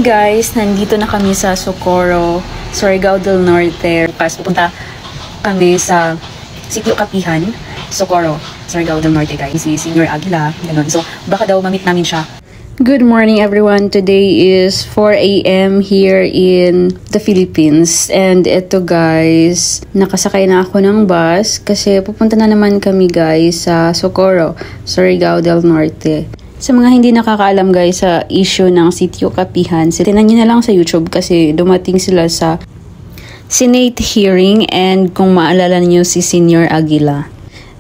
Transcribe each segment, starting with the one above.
Guys, nandito na kami sa Socorro, Surigao del Norte. Kasi pupunta kami sa Sitio Kapihan, Socorro, Surigao del Norte guys. Si Senior Aguila, ganun. So, baka daw mamit namin siya. Good morning everyone. Today is 4 a.m. here in the Philippines. And ito guys, nakasakay na ako ng bus kasi pupunta na naman kami guys sa Socorro, Surigao del Norte. Sa mga hindi nakakaalam guys sa issue ng Sitio Kapihan, tinan nyo na lang sa YouTube kasi dumating sila sa Senate hearing and kung maalala niyo si Senior Aguila.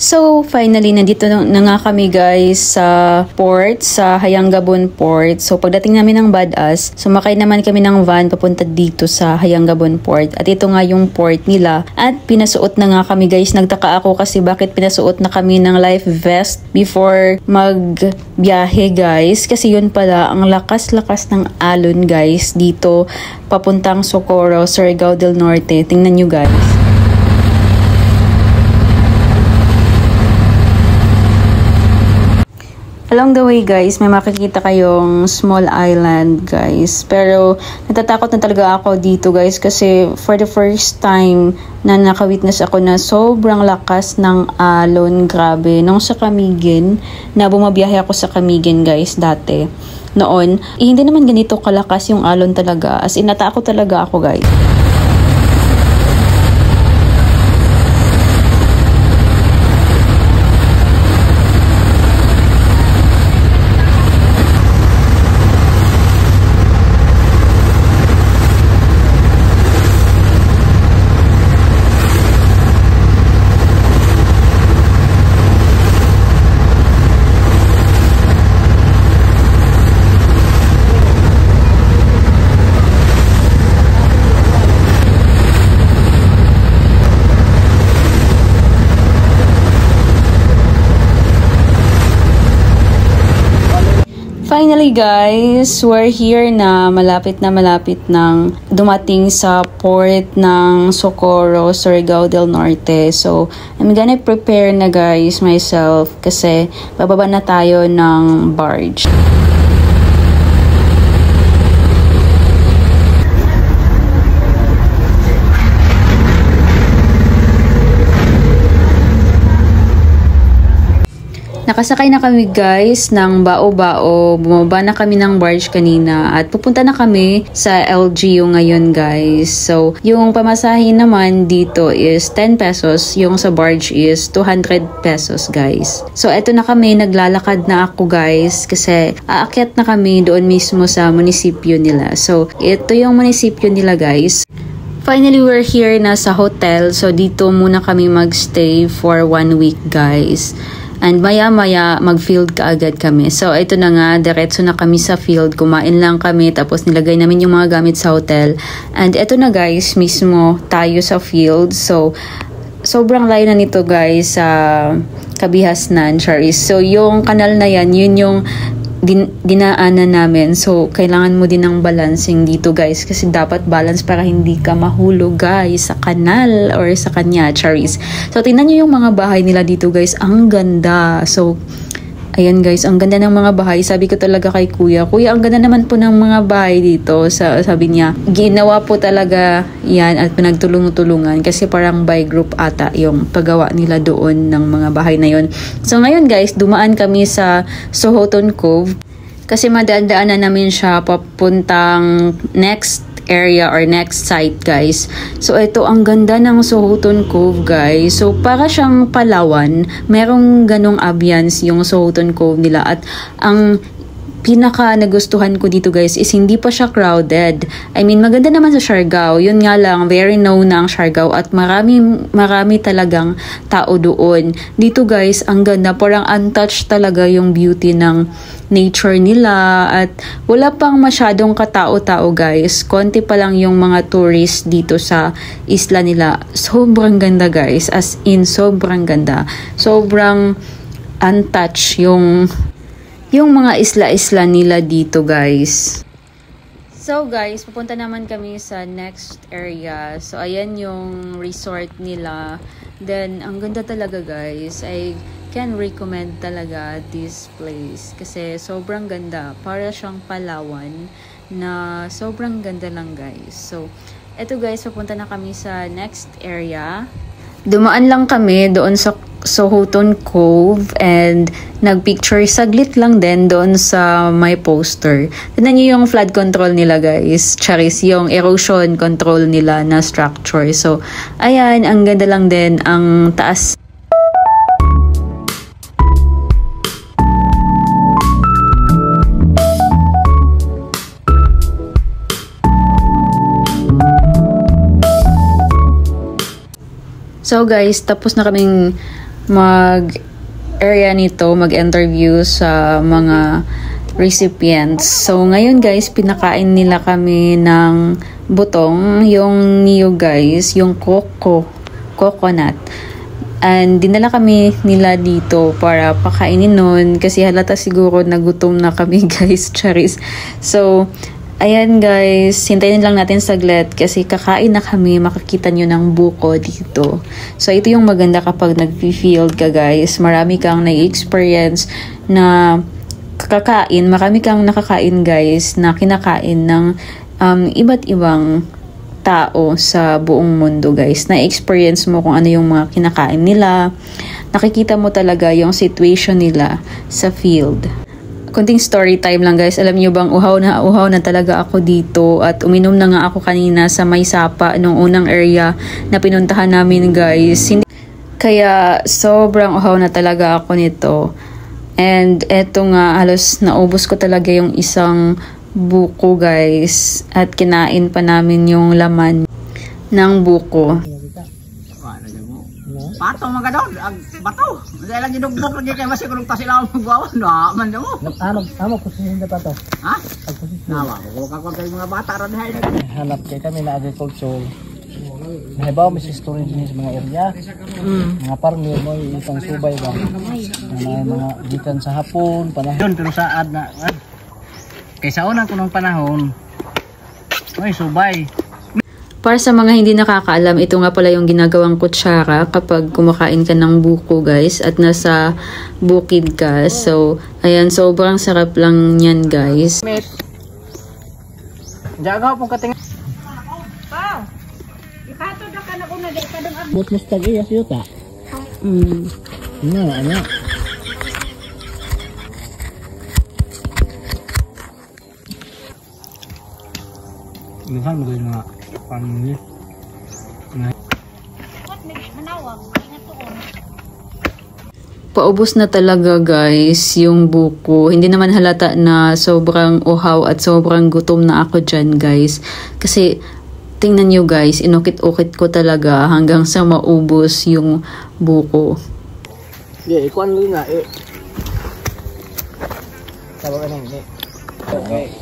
So, finally, nandito na nga kami guys sa port, sa Hayangabon Port. So, pagdating namin ng Badass, sumakay naman kami ng van papunta dito sa Hayangabon Port. At ito nga yung port nila. At pinasuot na nga kami guys. Nagtaka ako kasi bakit pinasuot na kami ng life vest before magbiyahe guys. Kasi yun pala, ang lakas-lakas ng alon guys dito papuntang Socorro, Surigao del Norte. Tingnan nyo guys. Along the way guys, may makikita kayong small island guys. Pero natatakot na talaga ako dito guys kasi for the first time na nakawitness ako na sobrang lakas ng alon. Grabe. Nung sa Camiguin, na bumabiyahe ako sa Camiguin guys dati. Noon, hindi naman ganito kalakas yung alon talaga. As in, natakot talaga ako guys. Finally guys, we're here na malapit ng dumating sa port ng Socorro, Surigao del Norte. So, I'm gonna prepare na guys myself kasi bababa na tayo ng barge. Nakasakay na kami guys ng bao-bao, bumaba na kami ng barge kanina at pupunta na kami sa LGU ngayon guys. So, yung pamasahe naman dito is 10 pesos, yung sa barge is 200 pesos guys. So, eto na kami, naglalakad na ako guys kasi aakyat na kami doon mismo sa munisipyo nila. So, ito yung munisipyo nila guys. Finally, we're here na sa hotel. So, dito muna kami magstay for 1 week guys. And maya-maya, mag-field kaagad kami. So, ito na nga, diretso na kami sa field. Kumain lang kami, tapos nilagay namin yung mga gamit sa hotel. And ito na guys, mismo tayo sa field. So, sobrang layo na nito guys sa Kabihasnan, Charis. So, yung kanal na yan, yun yung dinaanan namin. So, kailangan mo din ng balancing dito guys kasi dapat balance para hindi ka mahulog guys sa kanal or sa kanya, Charis. So, tingnan nyo yung mga bahay nila dito guys. Ang ganda. So, ayan guys, ang ganda ng mga bahay. Sabi ko talaga kay kuya, ang ganda naman po ng mga bahay dito. Sabi niya, ginawa po talaga yan at pinagtulong-tulungan kasi parang by group ata yung paggawa nila doon ng mga bahay na yun. So ngayon guys, dumaan kami sa Sohoton Cove kasi madadaanan namin siya papuntang next area or next site guys. So ito ang ganda ng Sohoton Cove guys. So para siyang Palawan, merong ganong ambience yung Sohoton Cove nila at ang pinaka nagustuhan ko dito guys is hindi pa siya crowded. I mean, maganda naman sa Siargao. Yun nga lang, very known na ang Siargao at marami talagang tao doon. Dito guys, ang ganda. Parang untouched talaga yung beauty ng nature nila at wala pang masyadong katao-tao guys. Konti pa lang yung mga tourists dito sa isla nila. Sobrang ganda guys. As in, sobrang ganda. Sobrang untouched yung mga isla-isla nila dito guys. So guys, pupunta naman kami sa next area. So ayan yung resort nila. Then ang ganda talaga guys. I can recommend talaga this place kasi sobrang ganda. Para siyang Palawan. na sobrang ganda lang guys. So, eto guys, papunta na kami sa next area. Dumaan lang kami doon sa Sohoton Cove and nagpicture saglit lang din doon sa may poster. Tignan niyo yung flood control nila guys. Charis, yung erosion control nila na structure. So, ayan, ang ganda lang din ang taas. So guys, tapos na kaming mag-area nito, mag-interview sa mga recipients. So ngayon guys, pinakain nila kami ng butong, yung niyo guys, yung coconut. And dinala kami nila dito para pakainin nun kasi halata siguro nagutom na kami guys, charis. So ayan guys, hintayin lang natin saglit kasi kakain na kami, makakita nyo ng buko dito. So ito yung maganda kapag nag-field ka guys, marami kang na-experience na kakain, marami kang nakakain guys na kinakain ng iba't ibang tao sa buong mundo guys. Na-experience mo kung ano yung mga kinakain nila, nakikita mo talaga yung situation nila sa field. Kunting story time lang guys. Alam niyo bang uhaw na talaga ako dito at uminom na nga ako kanina sa May Sapa nung unang area na pinuntahan namin guys. Kaya sobrang uhaw na talaga ako nito. And eto nga, halos naubos ko talaga yung isang buko guys at kinain pa namin yung laman ng buko. Pato mga doon, ang bato. Dahil lang ginugbok lagi kay masih kulong tasilaw magwawan. Man mo. Amo posisyon na pato. Ha? Nawa ko kakon mga bata ra dihay. Hanap kay kami na agriculture. Nahibaw mi sa story din sa mga area. Mga farmer mo itong subay ba. Mga gikan sa hapon, panahon pero saad na. Kaysa unang kunong panahon. Oy subay. Para sa mga hindi nakakaalam, ito nga pala yung ginagawang kutsara kapag kumakain ka ng buko guys at nasa bukid ka. So, ayan, sobrang sarap lang yan guys. Jaga po kating. Pa. Ikato na ka na una dai kadang ab. Bot mustag iya siyota. Ano. Luhan mo din mga pamilya. Paubos na talaga guys yung buko. Hindi naman halata na sobrang uhaw at sobrang gutom na ako dyan guys. Kasi tingnan nyo guys, inukit-ukit ko talaga hanggang sa maubos yung buko. Ikuan mo nga Tawag ka na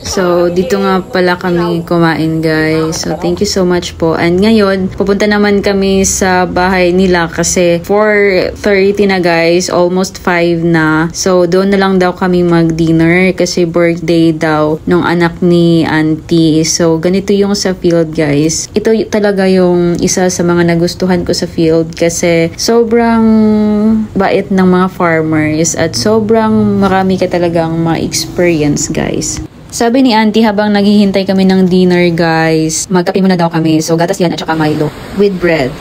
So, dito nga pala kami kumain guys. So, thank you so much po. And ngayon, pupunta naman kami sa bahay nila kasi 4:30 na guys. Almost 5 na. So, doon na lang daw kami mag-dinner kasi birthday daw nung anak ni auntie. So, ganito yung sa field guys. Ito talaga yung isa sa mga nagustuhan ko sa field kasi sobrang bait ng mga farmers at sobrang marami ka talagang ma-experience guys. Sabi ni auntie habang naghihintay kami ng dinner guys, magkape muna daw kami. So gatas yan at saka Milo with bread.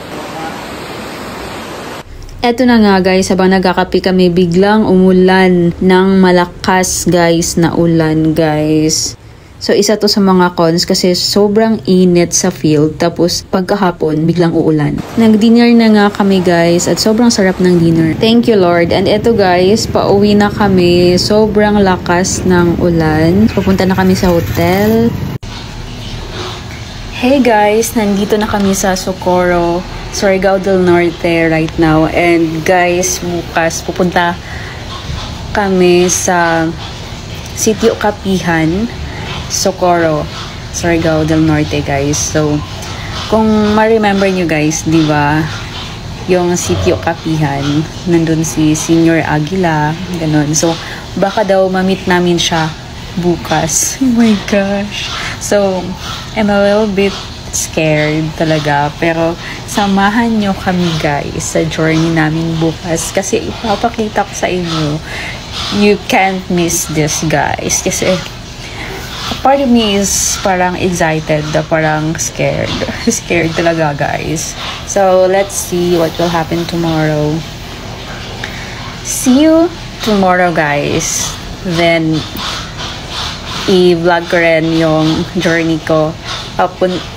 Eto na nga guys, habang nagkakape kami biglang umulan ng malakas guys na ulan guys. So isa to sa mga cons kasi sobrang init sa field tapos pagkahapon biglang uulan. Nag-dinner na nga kami guys at sobrang sarap ng dinner. Thank you Lord. And eto guys, pauwi na kami. Sobrang lakas ng ulan. Pupunta na kami sa hotel. Hey guys, nandito na kami sa Socorro, Surigao del Norte right now. And guys, bukas pupunta kami sa Sitio Kapihan, Socorro, Surigao del Norte guys. So, kung ma-remember nyo guys, di ba, yung Sitio Kapihan, nandun si Senior Aguila, ganun. So, baka daw ma-meet namin siya bukas. Oh my gosh. So, I'm a little bit scared talaga. Pero, samahan nyo kami guys sa journey namin bukas. Kasi ipapakita ko sa inyo, you can't miss this guys. Kasi, part of me is parang excited, parang scared. Scared talaga, guys. So, let's see what will happen tomorrow. See you tomorrow, guys. Then, i-vlog ko rin yung journey ko.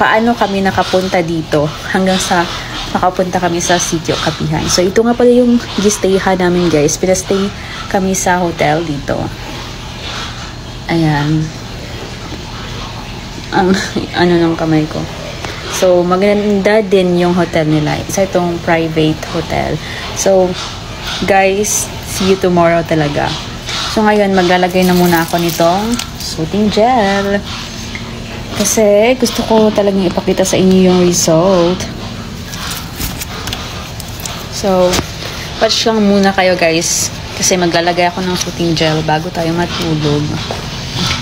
Paano kami nakapunta dito hanggang sa makapunta kami sa Sitio Kapihan. So, ito nga pala yung gistayhan namin, guys. Pinastay kami sa hotel dito. Ayan. Ang ano ng kamay ko. So, maganda din yung hotel nila. Isa itong private hotel. So, guys, see you tomorrow talaga. So, ngayon, maglalagay na muna ako nitong soothing gel. Kasi, gusto ko talagang ipakita sa inyo yung result. So, watch lang muna kayo, guys. Kasi maglalagay ako ng soothing gel bago tayo matulog.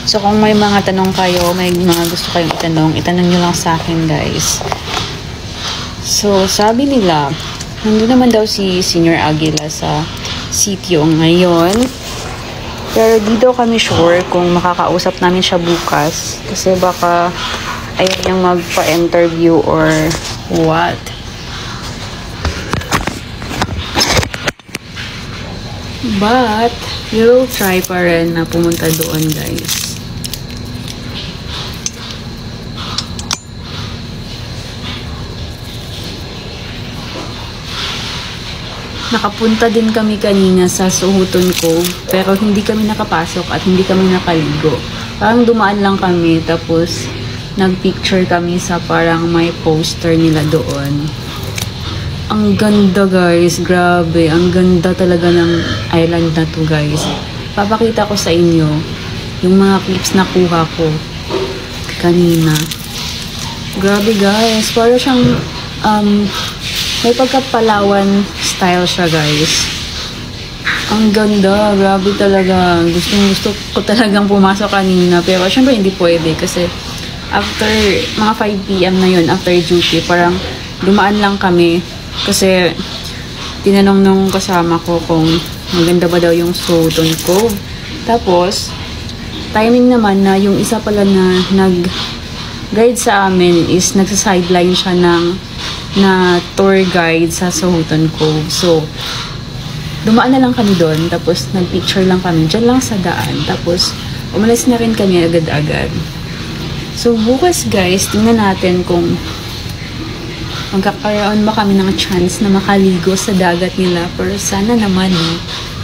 So, kung may mga tanong kayo, may mga gusto kayong itanong nyo lang sa akin, guys. So, sabi nila, nandun naman daw si Senior Aguila sa sitio ngayon. Pero di daw kami sure kung makakausap namin siya bukas. Kasi baka ayaw niyang magpa-interview or what. But, we will try pa rin na pumunta doon, guys. Nakapunta din kami kanina sa Suhuton Cove, pero hindi kami nakapasok at hindi kami nakaligo. Parang dumaan lang kami, tapos nagpicture kami sa parang may poster nila doon. Ang ganda, guys, grabe, ang ganda talaga ng island na to, guys. Papakita ko sa inyo yung mga clips na kuha ko kanina. Grabe, guys, parang siyang may pagka-Palawan style siya, guys. Ang ganda. Grabe talaga. Gusto ko talagang pumasok kanina. Pero syempre hindi pwede kasi after mga 5 PM na yun, after duty, parang dumaan lang kami. Kasi tinanong nung kasama ko kung maganda ba daw yung Suhuton Cove. Tapos, timing naman na yung isa pala na nag-guide sa amin is nagsa-sideline siya na tour guide sa Suhuton Cove. So, dumaan na lang kami doon. Tapos, nag-picture lang kami. Diyan lang sa daan. Tapos, umalis na rin kami agad-agad. So, bukas, guys, tingnan natin kung magkakaroon ba kami ng chance na makaligo sa dagat nila. Pero sana naman,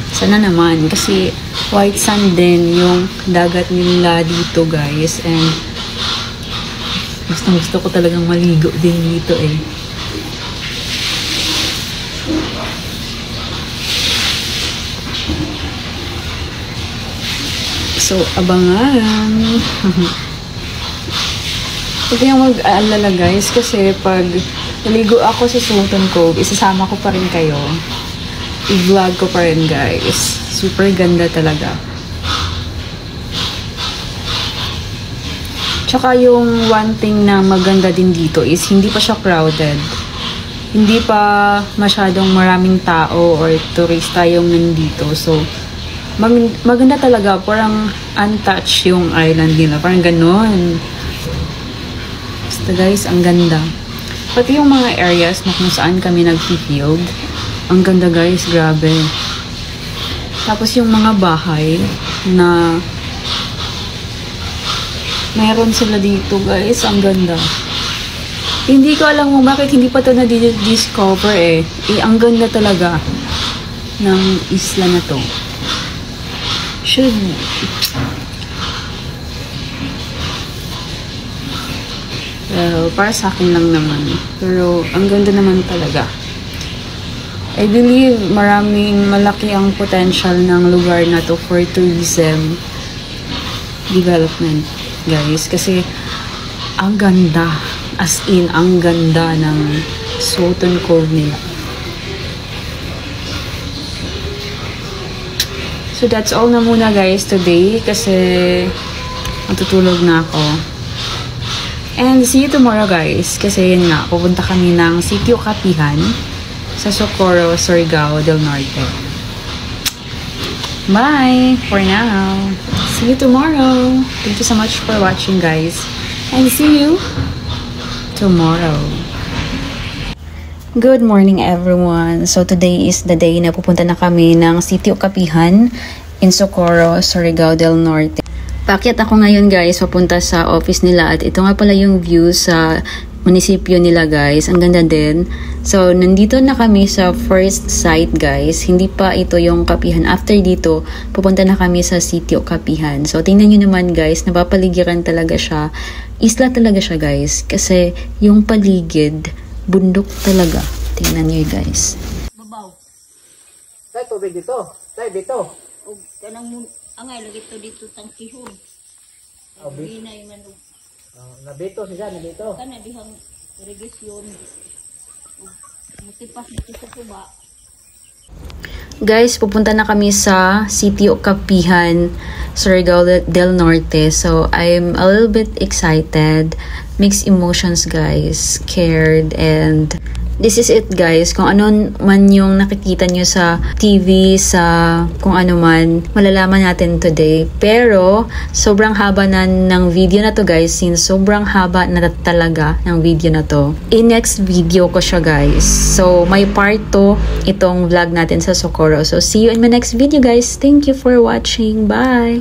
sana naman. Kasi, white sand din yung dagat nila dito, guys. And, gusto ko talagang maligo din dito, eh. So, abangan. Huwag kayong mag-aalala, guys, kasi pag naligo ako sa Suhuton Cove, isasama ko pa rin kayo. I-vlog ko pa rin, guys. Super ganda talaga. Tsaka yung one thing na maganda din dito is hindi pa siya crowded. Hindi pa masyadong maraming tao or turista yung nandito. So, maganda talaga, parang untouched yung island nila, parang ganon. Basta, guys, ang ganda. Pati yung mga areas na kung saan kami nag-field, ang ganda, guys, grabe. Tapos yung mga bahay na meron sila dito, guys, ang ganda. Hindi ko alam kung bakit hindi pa ito na-discover, eh. Ang ganda talaga ng isla na to. Well, para sa akin lang naman. Pero, ang ganda naman talaga. I believe malaki ang potential ng lugar na to for tourism development, guys. Kasi, ang ganda. As in, ang ganda ng Suhuton Cove nila. So, that's all na muna, guys, today. Kasi, matutulog na ako. And, see you tomorrow, guys. Kasi, yun nga, pupunta kami ng Sitio Kapihan sa Socorro, Surigao del Norte. Bye! For now. see you tomorrow. Thank you so much for watching, guys. And see you tomorrow. Good morning, everyone. So today is the day na pupunta na kami ng Sitio Capihan in Socorro, Surigao del Norte. Paakyat ako ngayon, guys, papunta sa office nila at ito nga pala yung view sa munisipyo nila, guys. Ang ganda din. So, nandito na kami sa first site, guys. Hindi pa ito yung Capihan. After dito, pupunta na kami sa Sitio Capihan. So, tingnan nyo naman, guys. Napapaligiran talaga siya. Isla talaga siya, guys. Kasi yung paligid, bundok talaga. Tingnan nyo, guys. Babaw. Tay, tubig dito. Tay, dito. O kanang angay lagi to dito tangkihon. Binay man og Nabito siya, nabito. kana dihang irigasyon. Mutipas dito sa tuba. Guys, pupunta na kami sa Sitio Capihan, Surigao del Norte. So, I'm a little bit excited. Mixed emotions, guys. Scared and this is it, guys. Kung ano man yung nakikita nyo sa TV, sa kung ano man, malalaman natin today. Pero, sobrang haba na ng video na to, guys. Since sobrang haba na talaga ng video na to. In next video ko siya, guys. So, may part 2 itong vlog natin sa Socorro. So, see you in my next video, guys. Thank you for watching. Bye!